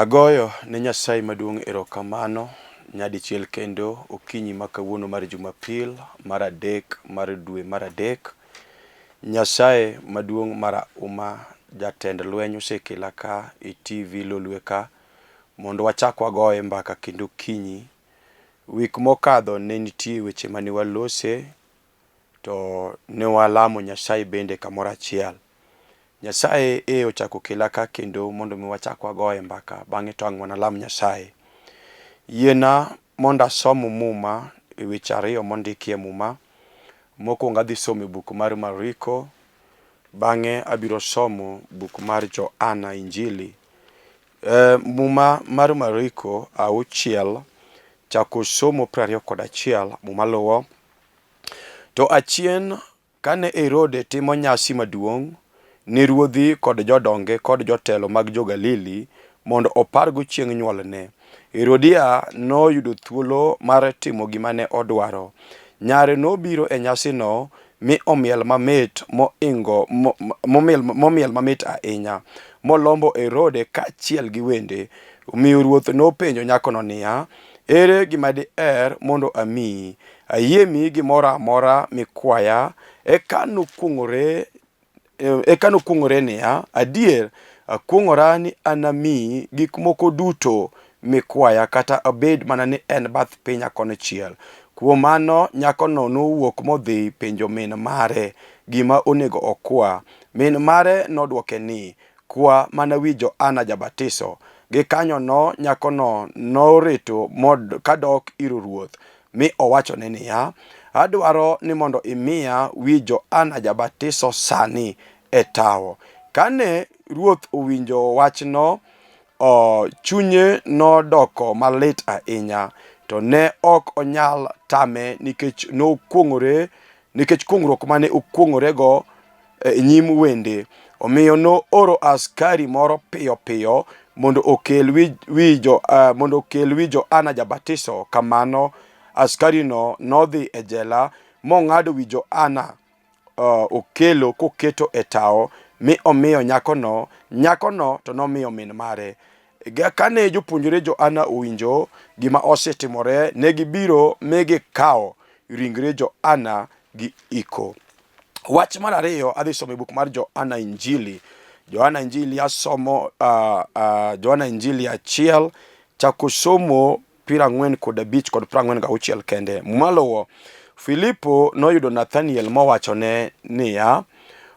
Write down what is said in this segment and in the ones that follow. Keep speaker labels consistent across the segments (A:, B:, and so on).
A: Agoyo ne Nyasaye maduong' erokamano nyadichiel kendo okinyi ma kawuono mar Jumapil mar adek mar dwe mar adek. Nyasaye maduong' marahuma jatend lweny osekela ka e TV Lolwe ka mondo wachak wagoye mbaka kendo okinyi. Wik mokadho ne nitie weche mane walose to ne walamo Nyasaye bende kamoro achiel. Nyasaye ochako kela ka kendo mondo mi wachak wagoye mbaka bang'e to ang' wanalam Nyasaye. Yiena mondo asom muma e weche ariyo mondikie muma. Mokwongo adhi somo buk mar Mariko, bang'e abiro somo buk mar Johana Injili. Muma mar Mariko 6 chako somo 21 muma luwo. To achien kane Herode timo nyasi maduong' ni ruodhi kod jodonge kod jotelo mag jo-Galili mondo opargo chieng' nyuolne, Herodia noyudo thuolo mar timo gima ne odwaro. Nyare nobiro e nyasino mi omiel mamit momiel mamit ahinya, molombo Herode kaachiel gi wende. Omiyo ruoth nopenjo nyakono niya, ere gima diher mondo amiyi? Ayie miyi gimoro amora mikwaya. Eka nokwong'ore niya, adier akwong'ora ni anamiyi gik moko duto mikwaya, kata abed mana ni en bath piny konochiel. Kuom mano nyakono nowuok modhi penjo min mare gima onego okwa. Min mare nodwoke ni, kwa mana wi Johana Jabatiso. Gikanyono nyakono noreto kadok ir ruoth mi owachone niya, adwaro ni mondo imiya wi Johana Jabatiso sani e tawo. Kane ruoth owinjo wachno, chunye nodoko malit ahinya, to ne ok onyal tame nikech kwong'ruok mane okwong'orego e nyim wende. Omiyo nooro askari moro piyo piyo mondo okel wi Johana Jabatiso. Kamano askarino nodhi e jela mong'ado wi Johana okelo koketo e tawo mi omiyo nyakono to nomiyo min mare. Kane jopuonjre Johana owinjo gima osetimore, ne gibiro mi gikawo ringre Johana gi iko. Wach mar ariyo adhi somo e buk mar Johana Injili. Johana Injili asomo Johana Injili 1 chako somo 45 kod 46 kende. Maluwo, Filipo noyudo Nathaniel mowachone niya,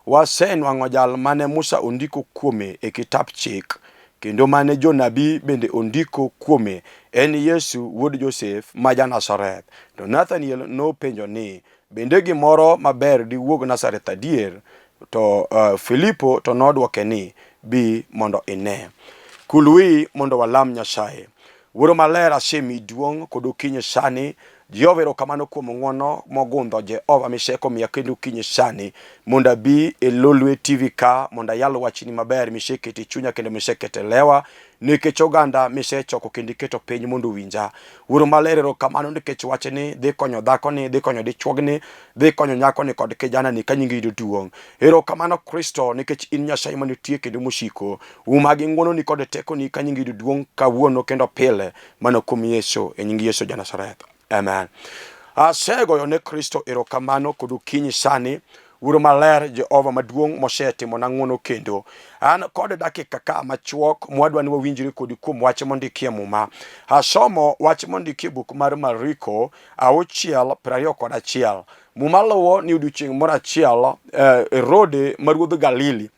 A: wasenwang'o jal mane Musa ondiko kuome e kitap chik, kendo mane jonabi bende ondiko kuome, en Yesu wuod Josef ma ja-Nazareth. To Nathaniel nopenjo ni, bende gimoro maber diwuog Nazareth adier? To Filipo to nodwoke ni, bi mondo ine. Kul wiyi mondo walam Nyasaye. Wuoro maler, asemiyi duong' kod okinyi sani. Jehova erokamano kuom ng'wono mogundho Jehova miseko miya kendo okinyi sani mondo abi e Lolwe TV ka mondo ayal wachni maber miseketo e chunya kendo miseketo e lewa, nikech oganda misechoko kendo iketo piny mondo winja. Wuoro maler, erokamano nikech wachni dhi konyo dhakoni, dhi konyo dichuogni, dhi konyo nyakoni kod kijanani ka nyingi yudo duong'. Erokamano Kristo, nikech in Nyasaye manitie kendo mosiko. Uma gi ng'wononi kod tekoni ka nyingi yudo duong' kawuono kendo pile, mana kuom Yesu, e nying Yesu ja-Nazareth. Amen. Asegoyo ne Kristo erokamano kod okinyi sani. Wuoro maler, Jehova maduong' mosetimo na ng'wono kendo. An kod dakika ka machuok mwadwa ni wawinjre kod kuom wach mondikie muma. Asomo wach mondikie buk mar Mariko 6:21. Muma luwo ni odiochieng' moro achiel Herode ma ruodh Galili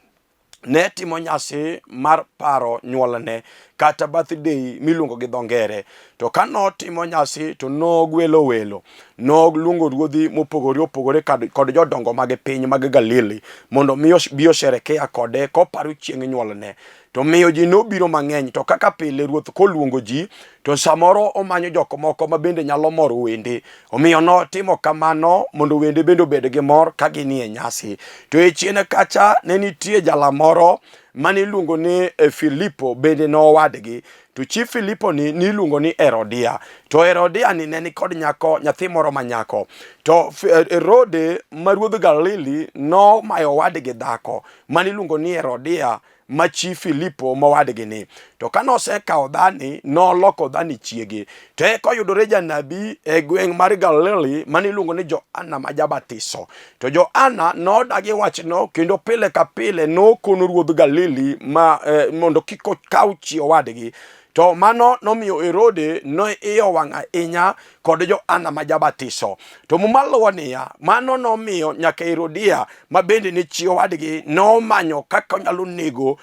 A: ne timo nyasi mar paro nyuolne, kata birthday miluongo gi dho ngere. To ka notimo nyasi to nogwelo welo, noluongo ruodhi mopogore opogore kod jodongo mag piny mag Galili mondo bi osherekea kode koparo chieng' nyuolne. To miyo ji nobiro mang'eny, to kaka pile ruoth koluongo ji to samoro omanyo jok moko ma bende nyalo moro wende. Omiyo notimo kamano mondo wende bende obed gi mor ka ginie nyasi. To e chien kacha ne nitie jala moro mane iluongo ni Filipo, bende nowadgi. To chi Filipo niluongo ni Herodia. To Herodia ne ni kod nyathi moro manyako. To Herode ma ruodh Galili nomayo wadgi dhako mane iluongo ni Herodia ma chi Filipo mowadgi ni. To kanosekawo dhani noloko dhani chiege, to eka oyudore janabi e gweng' mar Galili maniluongo ni Johana ma Jabatiso. To Johana nodagi wachno kendo pile ka pile nokono ruodh Galili mondo kik okaw chi owadgi. To mano nomiyo Herode iyo wang' ahinya kod Johana ma Jabatiso. To mumaluwo niya, mano nomiyo nyaka Herodia ma bende ni chi owadgi nomanyo kaka onyalo nego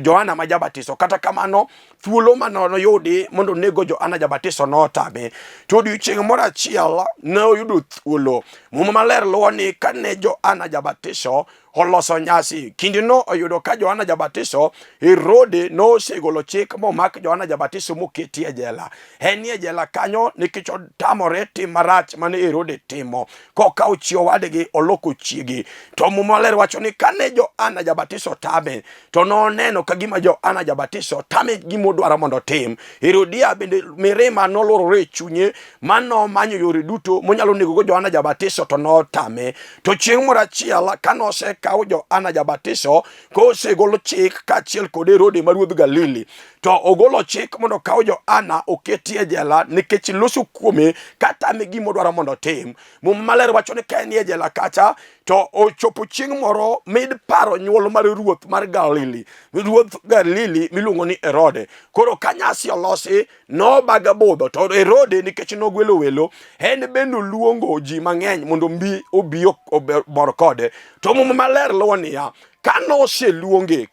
A: Johana ma Jabatiso. Kata kamano thuolo manoyudi mondo nego Johana Jabatiso notame. To odiochieng' moro achiel ne oyudo thuolo. Muma maler luwo ni kane Johana Jabatiso oloso nyasi, kindeno oyudo ka Johana Jabatiso, Herode nosegolo chik momak Johana Jabatiso moketi e jela. En e jela kanyo nikech otamore tim marach mane Herode timo, kokawo chi owadgi oloko chiegi. To muma maler wacho ni kane Johana Jabatiso tame, to noneno ka gima Johana Jabatiso tame gima odwaro mondo tim. Herodia bende mirima nolorore e chunye, mano manyo yore duto monyalo nego go Johana Jabatiso to notame. To chieng' moro achiel kanose kawo Johana Jabatiso, kosegolo chik kaachiel kod Herode ma ruodh Galili, to ogolo chik mondo kawo Johana oketi e jela nikech loso kuome katame gima odwaro mondo tim. Muma maler wacho ni ka en e jela kacha, to ochopo chieng' moro midparo nyuol mar ruoth mar Galili, ruoth Galili miluongo ni Herode. Koro ka nyasi olosi, nobaga budho, to Herode nikech nogwelo welo, en bende luongo ji mang'eny mondo obi obor kode. To muma maler luwo niya, kanoseluonge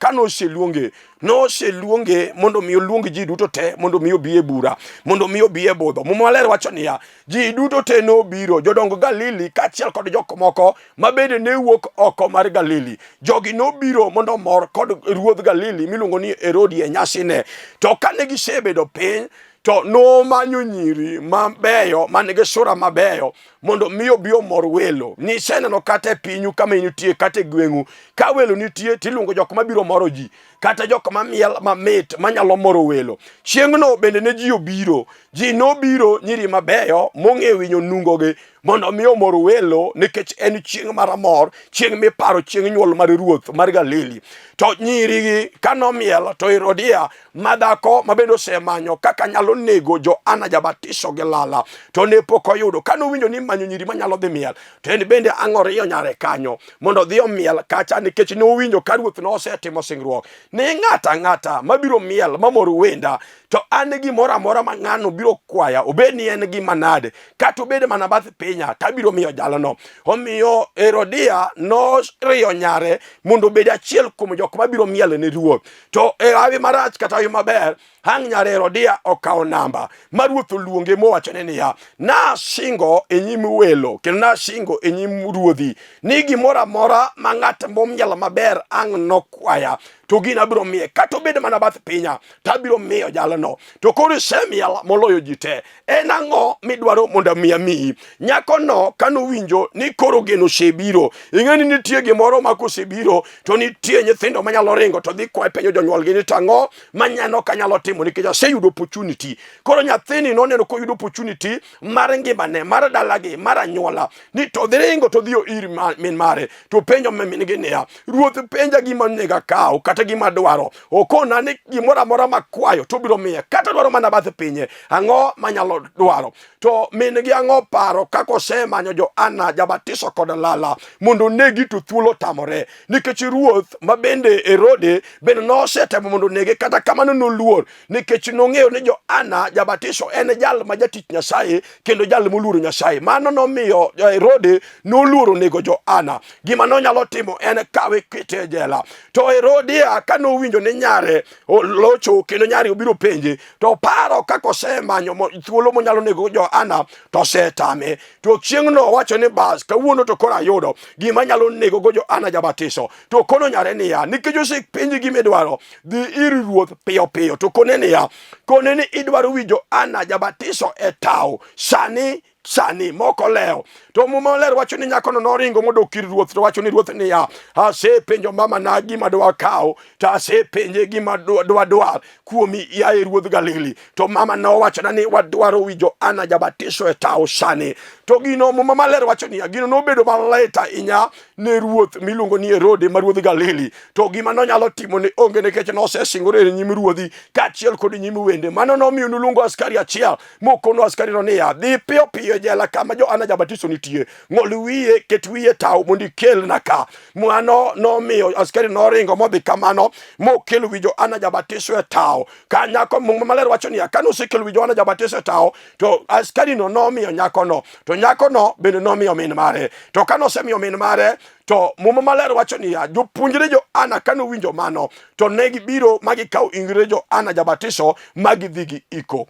A: mondo mi oluong ji duto te mondo mi obi e bura, mondo mi obi e budho. Muma maler wacho niya, ji duto te nobiro, jodong Galili kaachiel kod jok moko ma bende ne wuok oko mar Galili. Jogi nobiro mondo mor kod ruodh Galili miluongo ni Herode e nyasine. To kane gisebedo piny, to nomanyo nyiri mabeyo manigi sura mabeyo mondo mi obi omor welo. Niseneno kata e pinyu kama nitie, kata e gweng'u ka welo nitie, tiluongo jok mabiro moro ji, kata jok mamiel mamit manyalo moro welo. Chieng'no bende ne ji obiro, ji nobiro nyiri mabeyo mong'e winyo nungogi mondo mi omor welo, nikech en chieng' mar mor, chieng' miparo chieng' nyuol mar ruoth mar Galili. To nyirigi kanomiel, to Herodia madhako mabende osemanyo kaka nyalo nego Johana Jabatiso gi lala, to ne pok oyudo. Kanowinjo ni manyo nyiri manyalo dhi miel, to en bende ang'oriyo nyare kanyo mondo dhi omiel kacha, nikech nowinjo ka ruoth nosetimo singruok ni ng'ata ng'ata mabiro miel mamor wenda, to an gimoro amora ma ng'ano biro kwaya, obed ni en gima nade, kata obed mana bath pinya, tabiro miyo jalno. Omiyo Herodia noriyo nyare mondo obed achiel kuom jok mabiro miel ne ruoth. To e hawi marach kata hawi maber, hang' nyare Herodia okawo namba ma ruoth oluonge mowachone niya, nasingo e nyim welo kendo nasingo e nyim ruodhi ni gimoro amora ma ng'at momiel maber ang' nokwaya, to gina biro miye, kata obed mana bath pinya, tabiro miyo jalno. To koro isemiel moloyo ji te, en ang'o midwaro mondo mi amiyi? Nyakono kanowinjo ni koro geno osebiro, ing'eni nitie gimoro ma kosebiro to nitie nyithindo manyalo ringo to dhi kwaye penjo jonyuolgi ni tang'o manyano kanyalo timo, nikech aseyudo opportunity. Koro nyathini noneno koyudo opportunity mar ngimane, mar dalagi, mar anyuola, ni to dhi ringo to dhi ir min mare, to penjo min gi niya, ruoth penja gima onego akaw kata gima dwaro, okona ni gimoro amora makwayo to biro miye, kata dwaro mana bath pinye, ang'o manyalo dwaro? To min gi ang'o paro kako osemanyo Johana Jabatiso kod lala mondo negi, to thuolo tamore, nikech ruoth ma bende Herode bende nosetemo mondo nege, kata kamano noluor, nikech nong'eyo ni Johana Jabatiso en jal ma jatich Nyasaye kendo jal moluoro Nyasaye. Mano nomiyo Herode noluoro nego Johana. Gima nonyalo timo en kawe kete e jela. To Herodia kanowinjo ni nyare locho kendo nyare obiro penje, to paro kako osemanyo thuolo monyalo nego Johana, to setame. To chieng'no wacho ni bas kawuono to koro ayudo gima nyalo nego go Johana Jabatiso. To kono nyare niya, nikech osepenji gima idwaro, dhi ir ruoth piyo piyo, to kone niya, kone ni idwaro wi Johana Jabatiso e tao sani sani moko leo. To Muma Maler wacho ni nyako no noringo modok ir ruoth, to wacho ni ruoth ni ya asepenjo mama na gima dwa kawo, to asepenje gima dwa kuomi yaye ruodh Galili. To mama no wacho ni wadwaro wi Johana Jabatiso e tao sani. To gino Muma Maler wacho ni gino nobedo malit ahinya ne ruoth miluongo ni Herode ma ruodh Galili. To gima nonyalo timo ni onge, nikech nosesingore e nyim ruodhi kaachiel kod nyim wende. Mano nomiyo noluongo askari achiel mokono askari no niya, dhi piyo piyo jela kama Johana Jabatiso nitie, ng'ol wiye, ket wiye tao mondo ikelna ka. Mano nomiyo askari noringo modhi kamano mokelo wi Johana Jabatiso e tao. Ka nyako Muma Maler wacho niya, ka nosekelo wi Johana Jabatiso e tao, to askari no nomiyo nyako no, to nyako no bende nomiyo min mare. To ka nosemiyo min mare, to Muma Maler wacho niya, jopuonjre Johana ka nowinjo mano, to negibiro magikawo ingre Johana Jabatiso magidhi gi iko.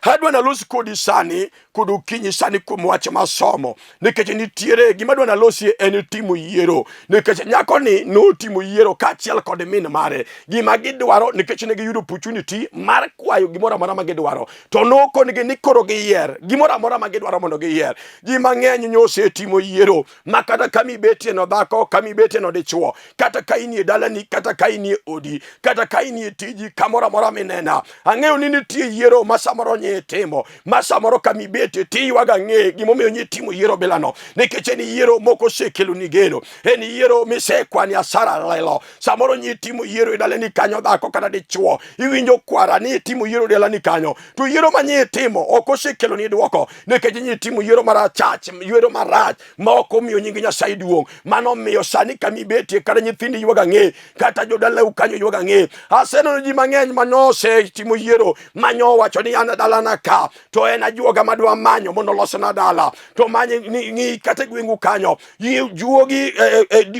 A: Hadwa nalos kodi sani kod okinyi sani kuom wach masomo, nikech nitiere gima dwa nalosi en timo yiero, nikech nyako ni notimo yiero kaachiel kod min mare. Gima gidwaro, nikech ne giyudo opportunity mar kwayo gimoro amora ma gidwaro, to nokonigi ni koro giyier gimoro amora ma gidwaro mondo giyier. Ji mang'eny nosetimo yiero, ma kata ka mibetie no dhako, ka mibetie no dichuo, kata ka inie dalani, kata ka inie odi, kata ka inie tiji, kamoro amora minena. Ang'eyo ni nitie yiero ma samoro nye timo, ma samoro ka mibetie tiywaga ng'e gimomiyo nye timo yiero bilano, nikech en yiero moko sekelo ni geno, en yiero misekwani asara lelo. Samoro nye timo yiero e dalani kanyo dhako kata dichuo, iwinjo kwara ni timo yiero dalani kanyo, to yiero ma nye timo ok osekelo ni duoko, nikech nye timo yiero marachach, yiero marach ma ok omiyo nying Nyasaye duong'. Mano miyo sani ka mibetie kata nyithindi ywaga ng'e, kata jodalau kanyo ywaga ng'e. Asenono ji mang'eny manose timo yiero manyo wacho ni an dalana ka, to en ajuoga madwa manyo mondo losna dala, to manye ng'i kata gwengu kanyo juogi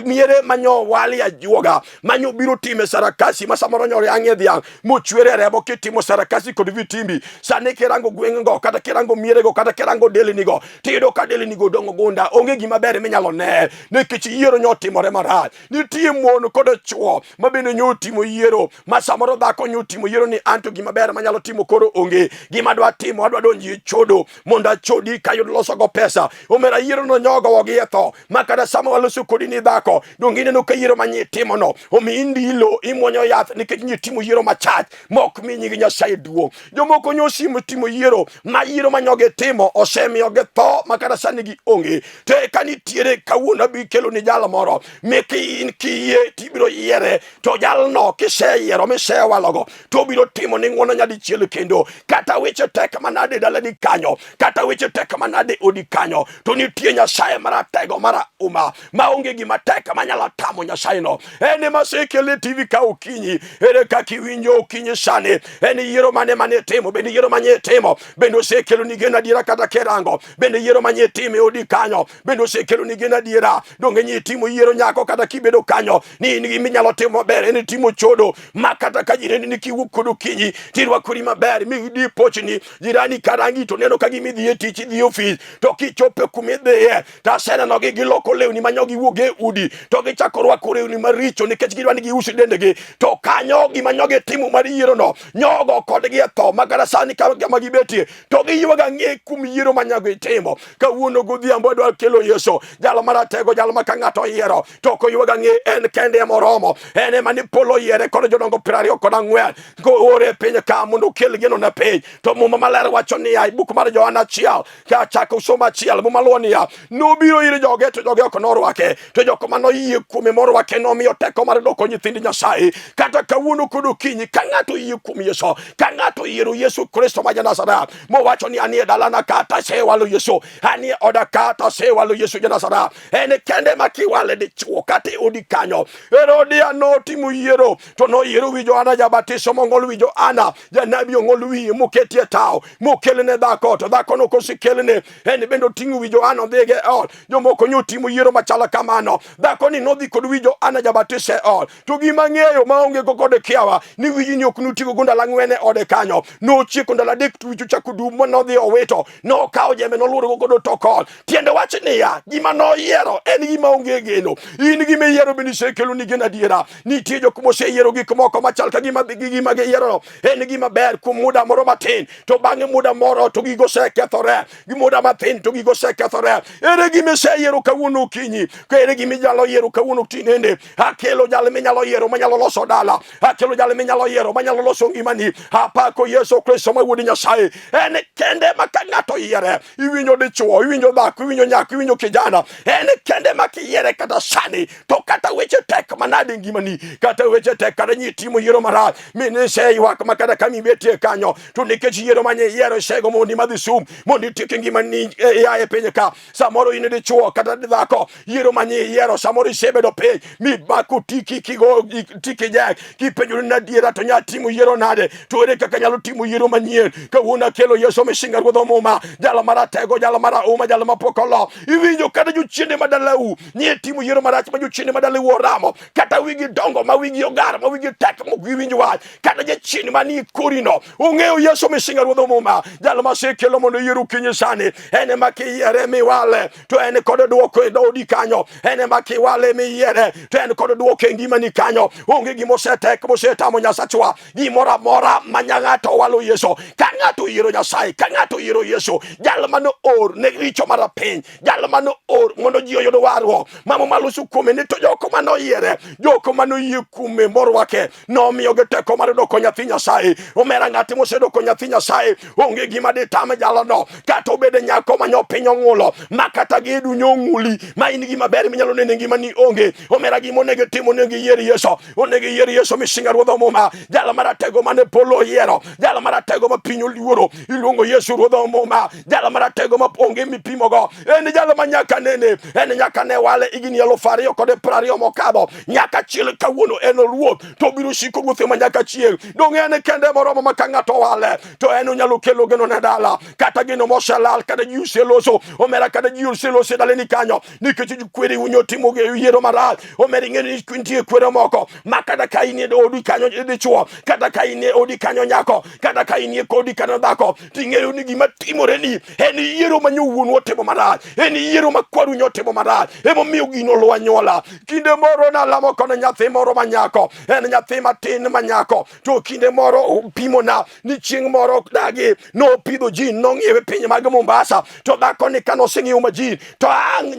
A: miere manyo wali ajuoga manyo biro time sarakasi ma samoro nyore ang'e dhiang' mochwere rebo kitimo sarakasi kod vitimbi. Sani kirango gweng'go, kata kirango mierego, kata kirango delinigo, tiyudo ka delinigo dongo gunda, onge gima ber minyalo ne, nikech yiero nyotimore marach. Nitie mon kod chuo ma bende nyotimo yiero, ma samoro dhako nyotimo yiero ni anto gima ber manyalo timo koro onge. Gima dwa timo, adwa donji e chodo mondo achodi kayud loso go pesa. Omera yiero no nyogo wogi etho, makada sama waloso kodi ni dhako, dongine no ka yiero manye timo no, omi indilo imwonyo yath, nikech nye timo yiero machach, mok mi nying Nyasaye duong'. Jomoko nyosimo timo yiero, ma yiero manyoge timo, osemiyo ge tho, makada sani gi onge. Te kanitiere kawuono bi kelo ni jalo moro, meki in kiye tibiro yiere, to jalo no kise yiero mise walogo, to biro timo ni ng'wono nyadichielo kendo. Kata weche tek manade dalani kanyo, kata weche tek manade odi kanyo, to nitie Nyasaye maratego mara uma, maonge gima tek manyalo tamo Nyasaye no. Ene masekele TV ka okinyi, ere kaka iwinjo okinyi sani, ene yiero mane timo, bende yiero manye timo, bende osekelo ni gena diera kata kerango, bende yiero manye timo odi kanyo, bende osekelo ni gena diera. Donge nye timo yiero nyako kata kibedo kanyo, ni minyalo timo maber, ene timo chodo, ma kata ka jireni ni kiwuok kod okinyi, tirwakori maber, mi di pochni, jirani karangi to neno ka gimidhi e tich, idhi ofis, to kichope kumidhiye, ta seneno gi giloko lewni manyo giwuok e udi, to gichako rwako lewni maricho nikech gidwa ni giusi dendegi, to kanyo gima nyoge timo mar yiero no, nyogo kodgi e tho, makata sani kama gibetie, to giywaga ng'e kum yiero manyago itimo. Kawuono godhiambo adwa kelo Yesu, jalo maratego, jalo ma ka ng'ato yiero, to koywaga ng'e en kende moromo, ene mani polo yiere kod jodongo 24 koore piny ka mondo kel geno na piny. To Muma Maler wacho niya, buk mar Johana 1 ka chako somo 1, Muma luo niya, nobiro ir joge to joge ok norwake, to jok manoyie kuome morwake nomiyo teko mar doko nyithind Nyasaye. Kata kawuono kod okinyi, ka ng'ato yie kuom Yesu, ka ng'ato yiero Yesu Kristo ma Nazaret, mowacho ni anie dalana kata sewalo Yesu, anie oda kata sewalo Yesu Nazaret, ene kende makiwale dichuo kata odi kanyo. Herodia notimo yiero, to noyiero wi Johana Jabatiso, mong'ol wi Johana janabi, ong'ol wiye moketie tao, mokelne dhako, to dhako no kosekelne, en bende oting'o wi Johana odhige ot. Jomoko nyotimo yiero machala kamano, dhako ni nodhi kod wi Johana Jabatiso e ot, to gima ng'eyo maonge go kod kiawa ni wiji ni ok nutigo go ndalo 4 ode kanyo, nochieko ndalo 3 to wicho chako dum, nodhi owito, nokawo jembe noluoro go kod tokol. Tiende wach niya, gima noyiero en gima onge geno. In gima yiero bende sekelo ni gena diera. Nitie jok moseyiero gik moko machal ka gima giyiero en gima ber kuom muda moro matin. matin to bang'e muda moro to gigo osekethore, muda matin to gigo osekethore. Ere gima iseyiero kawuono okinyi, ere gima inyalo yiero kawuono tinende. Akelo jal minyalo yiero manyalo loso dala, akelo jal minyalo yiero manyalo loso ngimani. Apako Yesu Kristo ma wuod Nyasaye. En kende ma ka ng'ato yiere, iwinjo dichuo, iwinjo dhako, iwinjo nyako, iwinjo kijana, en kende ma kiyiere kata sani to kata weche tek manade ngimani, kata weche tek kata nyitimo yiero marach mine seywak makata kami betie kanyo, to nikech yiero manye yiero sego mondi madhi sum mondi tieki ngimani ya e piny ka. Samoro in dichuo kata dhako, yiero manye yiero samoro isebedo piny mi bako tiki kigo tiki jek kipenjori na diera to nya timo yiero nade, to ere kaka nyalo timo yiero manyien. Kawuono kelo Yesu Misinga Ruodh Muma, jalo maratego, jalo marauma, jalo mapokolo. Iwinjo kata jochiende madalau nie timo yiero marach ma jochiende madalau oramo, kata wigi dongo ma wigi ogar ma wigi tek mo giwinjo wach, kata jochiende mani korino ong'eyo Yesu Misinga Ruodh Muma, jalo masekelo mondo yiero kinyi sani. Ene makiyiere miwale to ene kod duoko e dodi kanyo, ene makiwale miyiere to ene kod duoko e ngimani kanyo. Onge gimosetek mosetamo Nyasachwa, gimoro amora manya ng'ato walo Yesu. Ka ng'ato yiero Nyasaye, ka ng'ato yiero Yesu, jal mano or ne richo mar piny, jal mano or mondo ji oyud warruok mamo maluso kuome ni to joko mano yiere, joko mano yie kuome morwake nomiyo ge teko mar doko nyathi Nyasaye. Omera ng'ati mosedoko nyathi Nyasaye onge gima ditame jalono, kata obede nyako manyo piny ong'ulo ma kata gedu nyong'uli ma in gima ber minyalo nene ngima ni onge. Omera gima onego timo onego yier Yesu, onego yier Yesu Misinga Ruodh Muma, jal maratego mane polo yiero, jal maratego ma piny oluoro, iluongo Yesu Ruodh Muma, jal maratego ma onge mipimogo. En jal manyaka nene, en nyaka ne wale igni 2020 mokadho, nyaka chiel kawuono en ruoth to biro siko ruothe manyaka chieng. Dong en kende moromo ma ka ng'ato wale to en onyalo kelo geno ne dala, kata geno moselal, kata ji useloso. Omera kata ji useloso daleni kanyo nikech kweri unyo timo yiero marach. Omera ing'eni nitie kwere moko ma kata ka in e odi kanyo dichuo, kata ka in e odi kanyo nyako, kata ka in e kodi kanyo dhako, ting'eyo ni gima timore ni en yiero ma nyowuonu otimo marach, en yiero ma kwaru nyotimo marach, emomiyo gino luwa nyuola. Kinde moro nalamo kono nyathi moro manyako, en nyathi matin manyako, to kinde moro pimona ni chieng' moro dagi no pidho jin, nong'iewe piny mag Mombasa, to dhako ni kano sing'iewo majin to ang'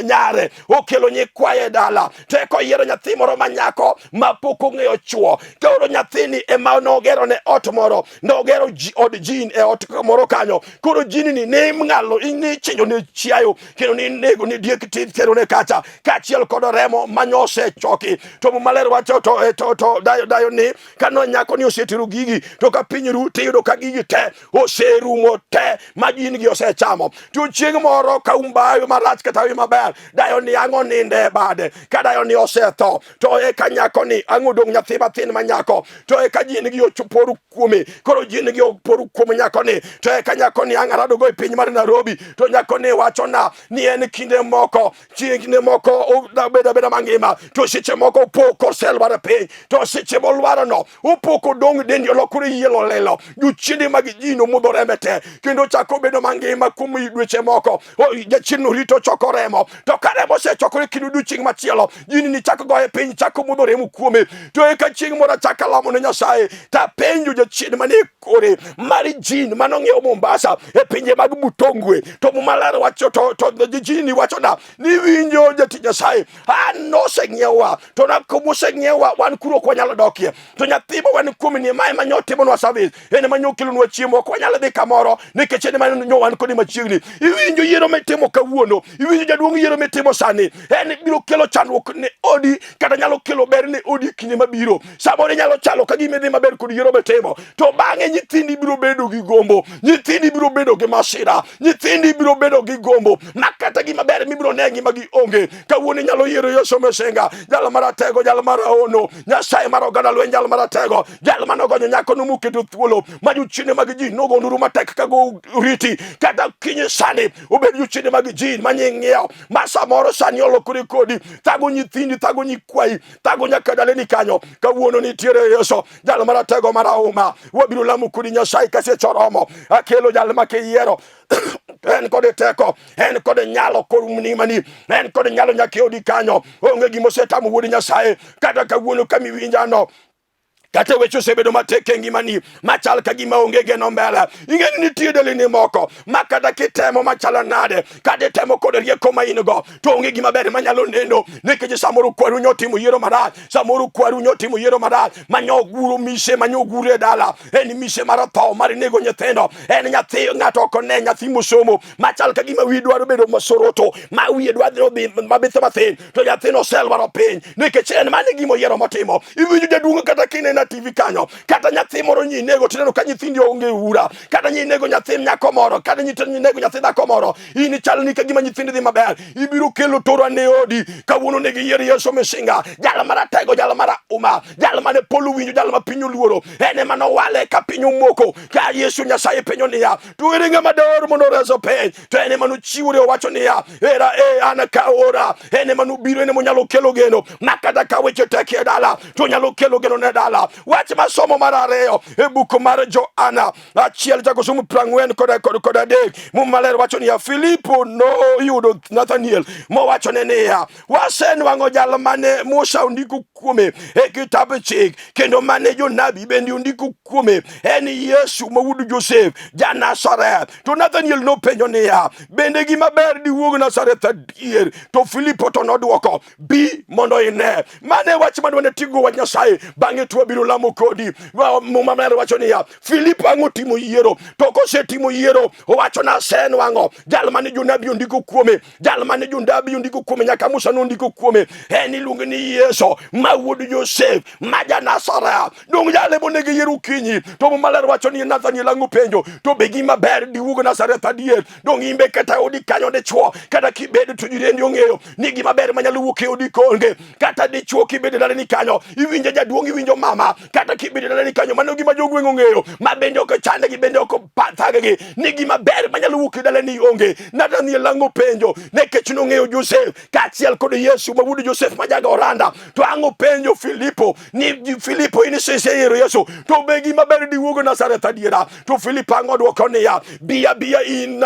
A: nyare okelo nyikwaye dala, teko yiero nyathi moro manyako ma pok ong'eyo chuo. Koro nyathini ema nogero ne ot moro, nogero od jin e ot moro kanyo. Koro jin ni ne mng'alo ni chinyo ne chiayo, kendo ni nego ni diek tero ne kacha, kachiel kod remo manyose choki. To maler wacho to dayo ni kano nyako ni osetero gigi, to ka piny ru tiyudo ka gigi te oserumo te ma jin gi osechamo. To chieng' moro ka umbayo marach kata wi maber, dayo ni ang'o ninde bade, ka dayo ni osetho, to e ka nyako ni ang'o dong' nyathi mathin manyako, to e ka jin gi oporu kuome. Koro jin gi oporu kuom nyako ni, to e ka nyako ni ang'arado go e piny mar Nairobi, to nyako ni wachona ni en kinde moko, kinde moko beda mangima, to seche moko poko selwar piny, to seche molwaro no upoko dong' dendi olokore yielo lelo, jochiende mag jino mudho rembe te, kendo chako bedo mangima kuom dweche moko. Jachien no rito choko remo, to ka remo osechokore kendo chieng' machielo jini ni chako goye piny, chako mudho remo kuome. To e ka chieng' moro chako lamo ne Nyasaye, ta penjo jachien mane kore mari jin manong'iewo Mombasa e pinje mag Butongwe, to maler wacho to jini wachona ni winjo jatich Nyasaye, an noseng'iewa to na komo oseng'iewa wan kuro ok wanyalo dokie, to nyathi ma wan kuom ni mae manyo timonwa service, en manyo kelonwa chiemo, ok wanyalo dhi kamoro nikech en manyo wan kodi machiegni. Iwinjo yiero mitimo kawuono, iwinjo jaduong' yiero mitimo sani, en biro kelo chandruok ne odi kata nyalo kelo ber ne odi kinde mabiro. Samoro nyalo chalo ka gima dhi maber kod yiero mitimo, to bang'e nyithindi biro bedo gi gombo, nyithindi biro bedo gi masira, nyithindi biro bedo gi gombo ma kata gima ber mibiro ne ngima gi onge. Kawuono nyalo yiero Yesu Misinga, jal maratego, jal maraono, Nyasaye mar oganda lweny, jal maratego, jal manogonyo nyako nomuketo thuolo, ma jochiende mag ji nogonduru matek kago riti, kata kinyi sani obed jochiende mag ji manying'iewo ma samoro sani olokore kodi, thago nyithindi, thago nyikwayi, thago nyaka daleni kanyo. Kawuono nitiere Yesu, jal maratego marauma, wabiro lamo kodi Nyasaye ka seche oromo. Akelo jal ma kiyiero en kode teko, en kode nyalo korum ngimani, en kode nyalo nyaka e odi kanyo. Onge gima osetamo wuod Nyasaye, kata kawuono kamiwinja no kata weche osebedo matek e ngimani machal ka gima onge geno mbele. Ing'eni nitie delini moko makata kitemo machalo nade, kata itemo kod rieko ma in go to onge gima ber manyalo neno, nikech samoro kwaru nyotimo yiero marach, samoro kwaru nyotimo yiero marach, manyoguro mise manyogure dala, en mise mar tho mar nego nyithindo, en nyathi ng'ato ok ne nyathi mosomo machal ka gima wi dwaro bedo masoroto, ma wiye dwaro mabitho mathin, to nyathino selwaro piny nikech en mane gimo yiero motimo. Iwinjo jaduong' kata kine na TV kanyo, kata nyathi moro nyinego tineno ka nyithindi onge ura, kata nyinego nyathi nyako moro, kata nyinego nyathi dhako moro, in chal ni ka gima nyithindi dhi maber, ibiro kelo toro ne odi. Kawuono ne giyiero Yesu Misinga, jal maratego, jal marahuma, jal mane polo winjo, jal ma piny oluoro, ene manowale ka piny omoko, ka Yesu Nyasaye penjo niya, to ere ng'ama daor mondo reso piny? To ene manochiwore owacho niya, era an ka ora, ene manobiro, ene monyalo kelo geno makata ka weche tek e dala to nyalo kelo geno ne dala. Wach masomo mar ariyo e buko mar Johana 1:40 Muma Maler wacho niya, Filipo noyudo Nathaniel mowacho ne niya, wasenwang'o jal mane Musa ondiko kuome e kitabu chik, kendo mane jonabi bende ondiko kuome, en Yesu ma wuod Joseph ja Nazareth. To Nathaniel nopenjo niya, bende gima ber diwuog Nazareth adier? To Filipo to nodwoko, bi mondo ine. Mane wach madwane tigo wach Nyasaye, bang'e to wabiro lamo kodi. Muma Maler wacho niya, Filipo ang'o timo yiero, to kosetimo yiero owacho na senwang'o jal mane jonabi ondiko kuome, jal mane jonabi ondiko kuome, nyaka Musa nondiko kuome, en iluongo ni Yesu ma wuod Joseph ma ja Nazareth. Dong jale bonegi yiero kinyi, to Muma Maler wacho ni Nathaniel ang'o penjo, to be gima ber diwuog Nazareth adier? Dong imbe kata odi kanyo dichuo, kata kibedo to jirendi ong'eyo ni gima ber manyalo wuok e odi konge, kata dichuo kibedo dalani kanyo iwinjo jaduong', iwinjo mama, kata kibedo dalani kanyo mano gima jogweng' ong'eyo, ma bende ok chandegi, bende ok thagegi, ni gima ber manyalo wuok e dalani onge. Nathaniel ang'o penjo, nekech nong'eyo Joseph kaachiel kod Yesu ma wuod Joseph ma jaga oranda. To ang'o penjo Filipo, ni Filipo in sese yiero Yesu, to be gima ber diwuog Nazareth adiera? To Filipo ang'o dwoko niya, biya in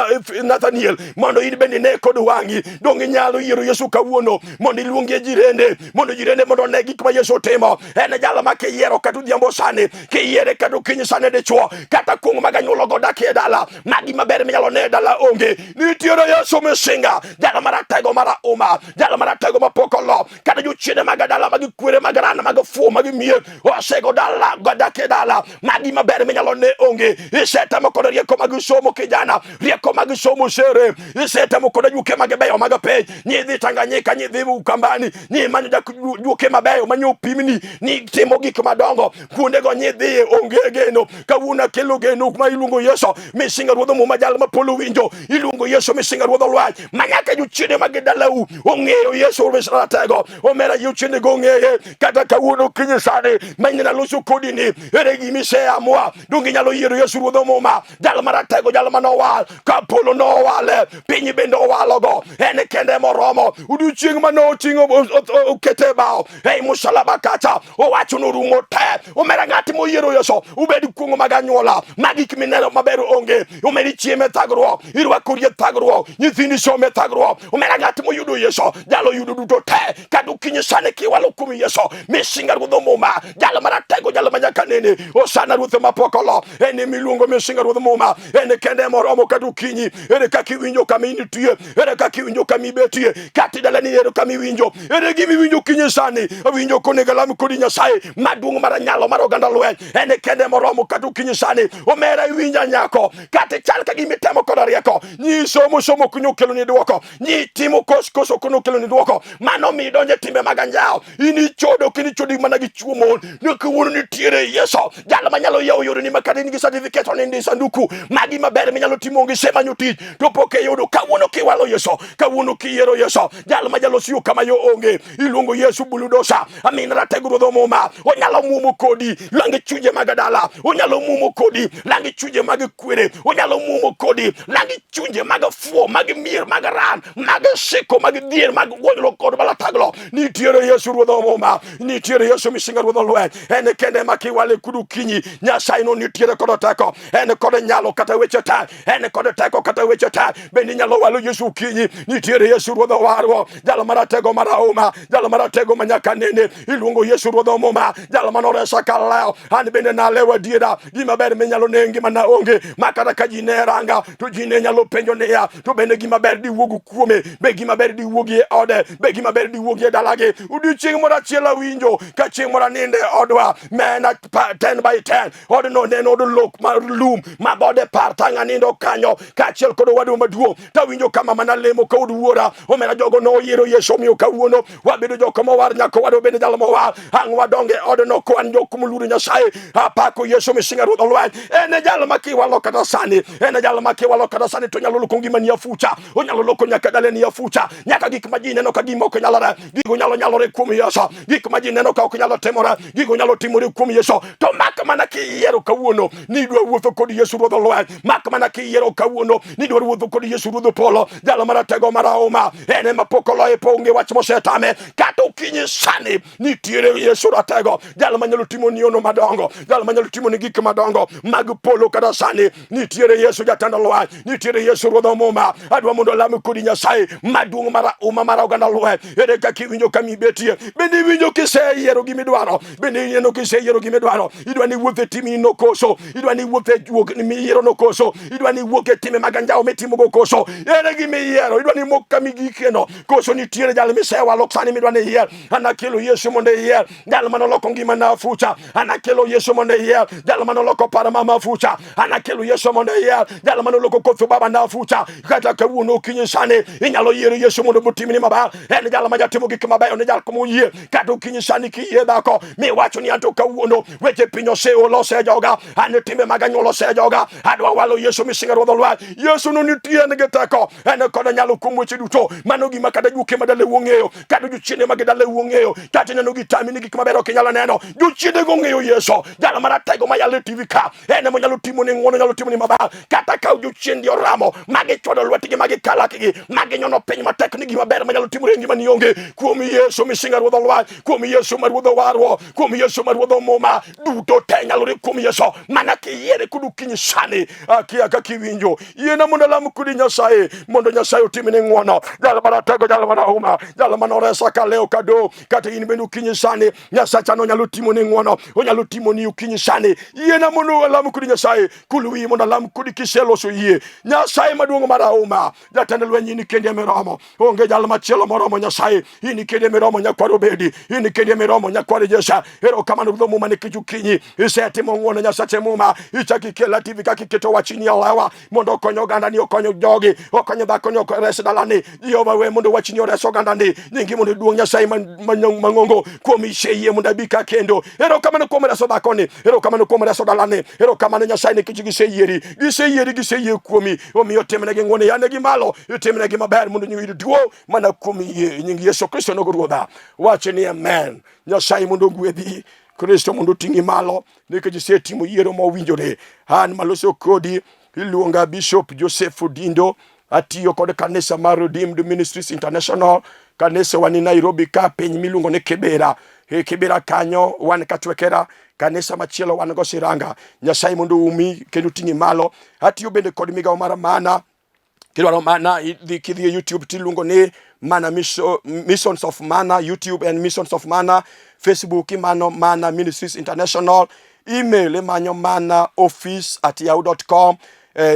A: Nathaniel mondo in bende ne kod wang'i. Dong inyalo yiero Yesu kawuono mondo iluongie jirende, mondo jirende mondo ne gik ma Yesu timo. En jalo ma kiyiero kata odhiambo sani, kiyiere kata okinyi sani dichuo, kata kuong' mag anyuola go dak e dala, ma gima ber minyalo ne dala onge. Nitiere Yesu Misinga, jalo maratego marahuma, jalo maratego mapokolo, kata jochiende mag dala, mag kwere, mag rana, mag fuo, mag mier, osego dala dak e dala, ma gima ber minyalo ne onge. Isetemo kod rieko mag somo kijana, rieko mag somo sere, isetemo kod juke mag beyo mag piny, nyidhi Tanganyika, nyidhi Ukambani, ni manyo juke mabeyo manyo pimni, ni timo gik madongo kuondego nyidhi onge geno. Kawuono kelo geno ma iluongo Yesu Misinga ruodho Muma, jal ma polo winjo, iluongo Yesu Misinga ruodho lwach, manyaka jochiende mag dalau ong'eyo Yesu Miratego, omera jochiende go ong'eye. Kata kawuono kinyi sani manyina loso kodi ni, ere gimise amua, dongi nyalo yiero Yesu ruodho Muma, jal maratego, jal manowal, ka polo nowale, pinyi bende owalogo, ene kende moromo. Odiochieng' manoting'o okete bao, ei musalaba kacha, owacho norumo te. Omera ng'ati moyiero Yesu, ubedi kuong'o mag anyuola, magik mineno maber onge, omeri chieme thagruok, irwakori e thagruok, nyithindi some thagruok. Omera ng'ati moyudo Yesu, jalo yudo duto te, kata okinyi sani kiwalo kuom Yesu Misinga ruodho Muma, jalo maratego, jalo manyaka nene, osana ruoth mapokolo, ene miluongo Misinga ruodho Muma, ene kende moromo kata okinyi. Ere kaka iwinjo kama intie, ere kaka iwinjo kama ibetie, kata dalani ere kama iwinjo, ere gima iwinjo kinyi sani, awinjo kone galam kodi Nyasaye maduong' mar nyalo mar oganda lweny, ene kende moromo kata okinyi sani. Omera iwinja nyako, kata chal ka gima itemo kod rieko, nyi somo kunyo kelo ni duoko, nyi timo koso kunyo kelo ni duoko, mano mi donje timbe mag anjawo, ini chodo kini chodi mana gi chuo mon. Nekawuono nitiere Yesu, jalo manyalo yawo yore ni makata nigi certificate onindi sanduku, magi maber minyalo timo onge sema nyoti, to poke yudo. Kawuono kiwalo Yesu, kawuono kiyiero Yesu, jalo majalo siyo kama yo onge, iluongo Yesu buludosa, Amina ratego ruodho Muma, onyalo muomo kodi langi chuje mag dala, onyalo muomo kodi langi chuje mag kwere, onyalo muomo kodi langi chuje mag fuo, mag mier, mag ran, mag siko, mag dhier, mag wonylo kod balataglo. Nitiere Yesu ruodho Muma, nitiere Yesu Misinga ruodho lweny, ene kende makiwale kudu kinyi. Nyasaye no nitiere kod teko, ene kod nyalo kata weche ta, ene kod teko kata weche ta, bende nyalo walo Yesu kinyi. Nitiere Yesu ruodho warwo, jalo maratego marahuma, jalo maratego manyaka nene, iluongo Yesu ruodho Muma, jalo manoresa kaleo an bende na lewa diera gima ber menyalo nengi mana onge makata ka jine ranga to jine nyalo penjo ne ya to bende gima ber di wuogu kuome be gima ber di wuogi e ode be gima ber di wuogi e dalage udi chieng mora chiela winjo ka chieng mora ninde odwa mena 10 by 10 od no neno od lok ma lum ma bode partanga nindo kanyo ka chiel kodo wadu maduo ta winjo kama mana lemo ka uduora o mena jogo no yero yeso mi ka wuono wabedo joko mo war nyako wado bende dal mo war ang wadonge od no kwan joku muluru nyasaye apako yeso mi singa ro dolwa ene jalo maki walo kata sani ene jalo maki walo kata sani to nyalo lukongi mani ya fucha o nyalo loko nyaka dale ni ya fucha nyaka gik majine no ka gimo ko nyalo gigo nyalo re kum yeso gik majine no ka ko nyalo temora gigo nyalo timore kum yeso to mak mana ki yero ka wuono ni dwa wuotho kod yesu ro dolwa mak mana ki yero ka wuono ni dwa wuotho kod yesu ro polo jalo mara tego mara oma ene mapokolo e ponge wach mosetame kato kinyi sani ni tiere yesu ratego jalo manyalo timoni ono madongo jalo manyalo timoni gik madongo mag polo kada sani ni tiere yesu jatanda lwa ni tiere yesu ro moma adwa mondo lamu kodi nyasaye madung mara uma mara oganda lwa ere ka kiwinjo kami betie bendi winjo kise yero gimidwaro bendi yeno kise yero gimidwaro idwa ni wuothe timi no koso idwa ni wuothe juok ni mi yero no koso idwa ni wuoke time maganja o metimo go koso ere gimi yero idwa ni mokami gikeno koso ni tiere jalo misewa loksani midwa ni yer anakelo yesu monde yer jalo manoloko ngima na fucha anakelo yesu monde yer jalo manoloko para mama fucha anakelo yesu monde yer jalo manoloko kofu baba na fucha kata ka wuno kinyisane inyalo yero yesu monde butimi maba ene jalo majatimo gikima bayo ne jalo komo yer kata kinyisane ki yedako mi wacho ni anto ka wuno weche pinyo se o lo se joga ane time maganyo lo se joga adwa walo yesu misinga ro dolwa yesu no ni tiene getako ene kono nyalo komo chiduto mano gima kada juke madale wongeyo kada juchine magedale wongeyo kata nyano gitami ni gikima bero kenyala neno juchide gongeyo yeso jalo mara tego mayale tv ka ene mo nyalo timo ni ngono nyalo timo ni maba kata ka juchindi oramo mage chodo lwetigi mage kalakigi mage nyono peny matek ni gima bero manyalo timo rengi mani yonge kuomi yesu misinga ro dolwa kuomi yesu maruodho warwo kuomi yesu maruodho moma duto tenyalo re kuomi yesu mana ki yere kudu kinyisani akia ka kiwinjo yena mondo lamu kudi nyasaye mondo nyasaye utimine ngono jalo mara tego jalo mara uma jalo manoresa kaleo kado kata in benu kinyisani nyasacha no nyalo timo ni ngono o nyalo timo ni ukinyisani yena mondo lamu kudi nyasaye kulwi mondo lamu kudi kiselo so yie nyasaye maduong mara uma jatende lwenyi ni kende meromo onge jalo machielo moromo nyasaye ini kende meromo nyakwaro bedi ini kende meromo nyakwaro jesha ero kama ndo muma ni kijukinyi isete mongono nyasache muma ichaki kela tv kakiketo wachini ya lawa mondo konyo ganda ni okonyo jogi okonyo da konyo resa dalani yoba we mondo wachini reso ganda ndi ningi mondo duong nyasaye mangongo komishe ye mondo bika kendo ero kama no komera so bakoni ero kama no komera so dalani ero kama no nyasaye ni kichigise yeri gise ye komi omi otemene ngone yane gimalo otemene gimaber mondo nyiwi duo mana komi ye nyingi Yesu Kristo no goda wachini amen nyasaye mondo gwedhi Kristo mondo tingi malo nikech setimo yiero mo winjore han maloso kodi iluonga Bishop Joseph Odindo atiyo kod kanisa mar Redeemed Ministries International kanisa wani Nairobi ka piny miluongo ne Kibera Kibera kanyo wan katwekera kanisa machielo wan go Siranga nyasaye mondo umi kendo tingi malo atiyo bende kod migawo mar mana kidwaro mana kidhi YouTube tiluongo ni Mana Missions of Mana YouTube and Missions of Mana Facebook imano Mana Ministries International email imanyo manaoffice@yahoo.com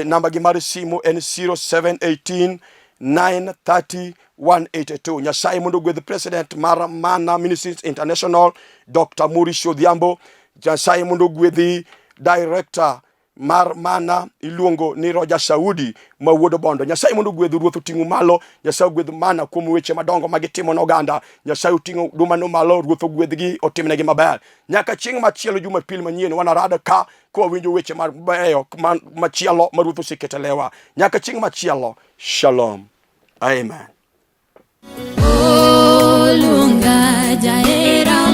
A: namba gi mar simu en 0718 930 182 nyasaye mondo gwedh president mar Mana Ministries International Dr. Maurice Odhiambo nyasaye mondo gwedhi director mar Mana iluongo ni Roger Saudi mawuodo bondo nyasaye mondo gwedhu ruoth otingu malo nyasaye gwedh Mana kuom weche madongo magitimo noganda nyasaye otingu dumano malo ruoth ogwedhgi otimnegi maber nyaka chieng machielo Jumapil manyien wanarada ka ko winjo weche mabeyo machielo ma ruoth oseketelewa nyaka chieng machielo shalom amen.
B: Olunga jaera